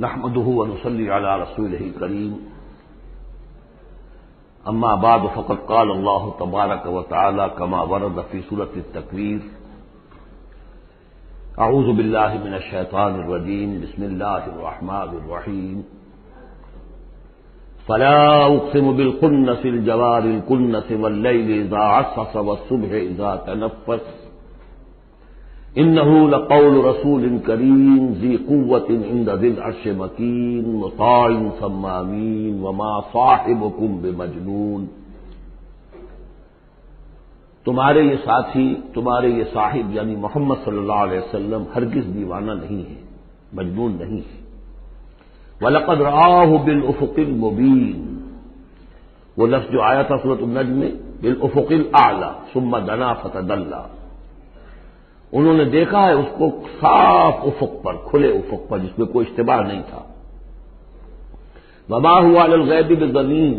نحمده ونصلي على رسوله الكريم اما بعد فقد قال الله تبارك وتعالى كما ورد في سورة التكوير اعوذ بالله من الشيطان الرجيم بسم الله الرحمن الرحيم فلا اقسم بالخنس الجوار الكنس والليل اذا عسعس والصبح اذا تنفس انه لقول رسول کریم ذی قوة عند ذی العرش مکین مطاع ثم امین وما صاحبکم بمجنون۔ تمہارے یہ ساتھی، تمہارے یہ صاحب یعنی محمد صلی اللہ علیہ وسلم ہرگز دیوانہ نہیں ہے، مجنون نہیں ہے۔ وَلَقَدْ رَآهُ بِالْأُفُقِ الْمُبِينِ، وہ لفظ جو آیا تھا سورۃ النجم میں، بالافق الاعلی ثم دنا فتدلی، انہوں نے دیکھا ہے اس کو صاف افق پر، کھلے افق پر جس میں کوئی اشتباہ نہیں تھا۔ وما هو علی الغیب بضنین،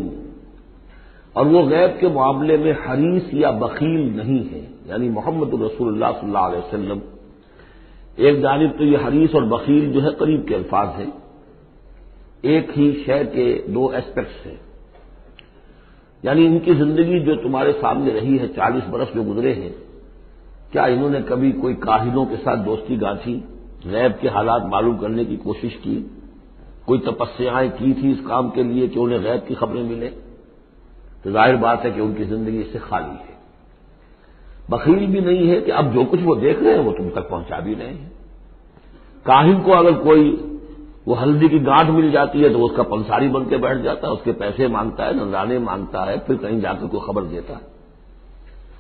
اور وہ غیب کے معاملے میں حریص یا بخیل نہیں ہے، یعنی محمد رسول اللہ صلی اللہ علیہ وسلم ایک جانب تو یہ حریص اور بخیل جو ہے قریب کے الفاظ ہیں، ایک ہی شے کے دو ایسپیکٹس ہیں، یعنی ان کی زندگی جو تمہارے سامنے رہی ہے 40 برس جو گزرے ہیں، کیا انہوں نے کبھی کوئی کاہنوں کے ساتھ دوستی گانٹھی، غیب کے حالات معلوم کرنے کی کوشش کی، کوئی تپسیاں کی تھی اس کام کے لیے کہ انہیں غیب کی خبریں ملیں؟ تو ظاہر بات ہے کہ ان کی زندگی اس سے خالی ہے۔ بخیل بھی نہیں ہے کہ اب جو کچھ وہ دیکھ رہے ہیں وہ تم تک پہنچا بھی رہے ہیں۔ کاہن کو اگر کوئی وہ ہلدی کی گانٹھ مل جاتی ہے تو اس کا پنساری بن کے بیٹھ جاتا ہے، اس کے پیسے مانگتا ہے، نذرانے مانگتا ہے، پھر کہیں جا کر کوئی خبر دیتا ہے۔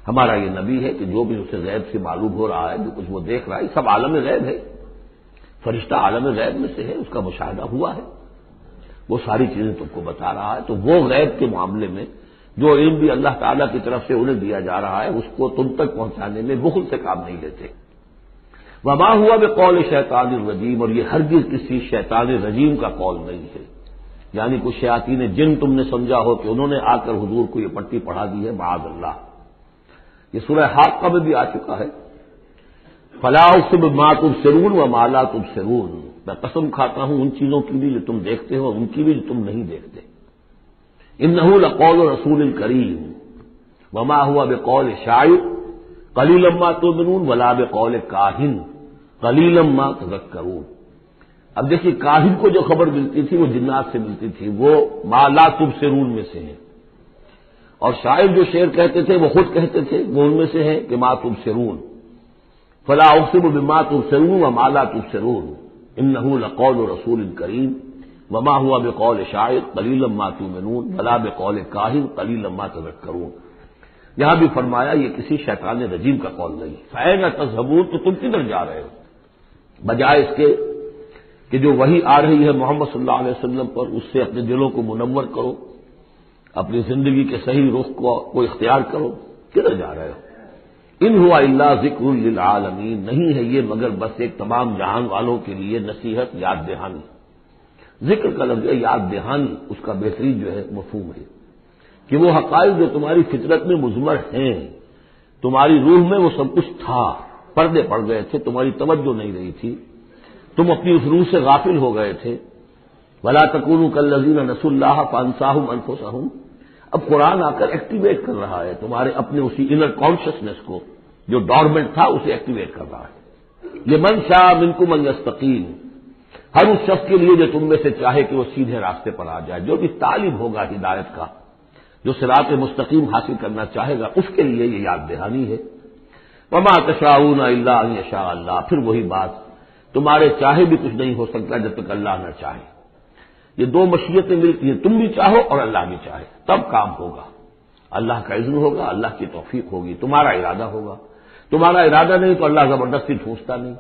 ہمارا یہ نبی ہے کہ جو بھی اسے غیب سے معلوم ہو رہا ہے، جو کچھ وہ دیکھ رہا ہے، سب عالم غیب ہے، فرشتہ عالم غیب میں سے ہے، اس کا مشاہدہ ہوا ہے، وہ ساری چیزیں تم کو بتا رہا ہے۔ تو وہ غیب کے معاملے میں جو علم بھی اللہ تعالیٰ کی طرف سے انہیں دیا جا رہا ہے، اس کو تم تک پہنچانے میں بخل سے کام نہیں لیتے۔ وما ہوا بقول شیطان الرجیم، اور یہ ہرگز کسی شیطان رجیم کا قول نہیں ہے، یعنی کچھ شیاطین جن تم نے سمجھا ہو کہ انہوں نے آ کر حضور کو یہ پٹی پڑھا دی ہے، معاذ اللہ۔ یہ سورہ حاقہ میں بھی آ چکا ہے، فلا اقسم بما تبصرون وما لا تبصرون، میں قسم کھاتا ہوں ان چیزوں کی بھی جو تم دیکھتے ہو، ان کی بھی جو تم نہیں دیکھتے۔ انہ لقول رسول کریم وما هو بقول شاعر قلیلا ما تؤمنون ولا بقول کاہن قلیلا ما تذکرون۔ اب دیکھیے، کاہن کو جو خبر ملتی تھی وہ جنات سے ملتی تھی، وہ ما لا تبصرون میں سے ہے، اور شاعر جو شعر کہتے تھے وہ خود کہتے تھے، وہ ان میں سے ہے کہ ما تبصرون، فلا اقسم بما تبصرون وما لا تبصرون انہ لقول رسول کریم وما هو بقول شاعر قلیلا ما تؤمنون ولا بقول کاہن قلیلا ما تذکرون۔ یہاں بھی فرمایا یہ کسی شیطان رجیم کا قول نہیں۔ فأین تذهبون، تو تم کدھر جا رہے ہو؟ بجائے اس کے کہ جو وحی آ رہی ہے محمد صلی اللہ علیہ وسلم پر، اس سے اپنے دلوں کو منور کرو، اپنی زندگی کے صحیح رخ کو اختیار کرو، کدھر جا رہے ہو؟ ان ہوا الا ذکر للعالمین، نہیں ہے یہ مگر بس ایک تمام جہان والوں کے لیے نصیحت، یاد دہانی۔ ذکر کا لفظ ہے، یاد دہانی اس کا بہترین جو ہے مفہوم ہے کہ وہ حقائق جو تمہاری فطرت میں مضمر ہیں، تمہاری روح میں وہ سب کچھ تھا، پردے پڑ گئے تھے، تمہاری توجہ نہیں رہی تھی، تم اپنی اس روح سے غافل ہو گئے تھے۔ ولا تکونوا کالذین نسوا اللہ فانساہم انفسہم، اب قرآن آ کر ایکٹیویٹ کر رہا ہے تمہارے اپنے اسی انر کانشسنس کو، جو ڈورمنٹ تھا اسے ایکٹیویٹ کر رہا ہے۔ لمن شاء منکم ان یستقیم، ہر اس شخص کے لیے جو تم میں سے چاہے کہ وہ سیدھے راستے پر آ جائے، جو بھی طالب ہوگا ہدایت کا، جو صراط مستقیم حاصل کرنا چاہے گا، اس کے لیے یہ یاد دہانی ہے۔ وما تشاءون الا ان یشاء اللہ، پھر وہی بات، تمہارے چاہے بھی کچھ نہیں ہو سکتا جب تک اللہ نہ چاہے۔ یہ دو مشیتیں ملتی ہیں، تم بھی چاہو اور اللہ بھی چاہے، تب کام ہوگا۔ اللہ کا اذن ہوگا، اللہ کی توفیق ہوگی، تمہارا ارادہ ہوگا۔ تمہارا ارادہ نہیں تو اللہ زبردستی ٹھونستا نہیں،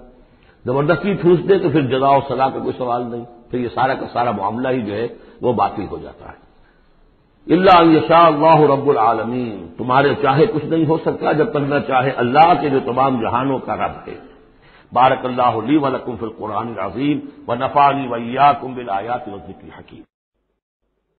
زبردستی ٹھونس دے تو پھر جزا و سزا کا کوئی سوال نہیں، پھر یہ سارا کا سارا معاملہ ہی جو ہے وہ باطل ہو جاتا ہے۔ الا ان یشاء اللہ رب العالمین، تمہارے چاہے کچھ نہیں ہو سکتا جب تک نہ چاہے اللہ کے جو تمام جہانوں کا رب ہے۔ بارک اللہ لی و لکم فی القرآن العظیم ونفعنی وإیاکم بالآیات والذکر الحکیم۔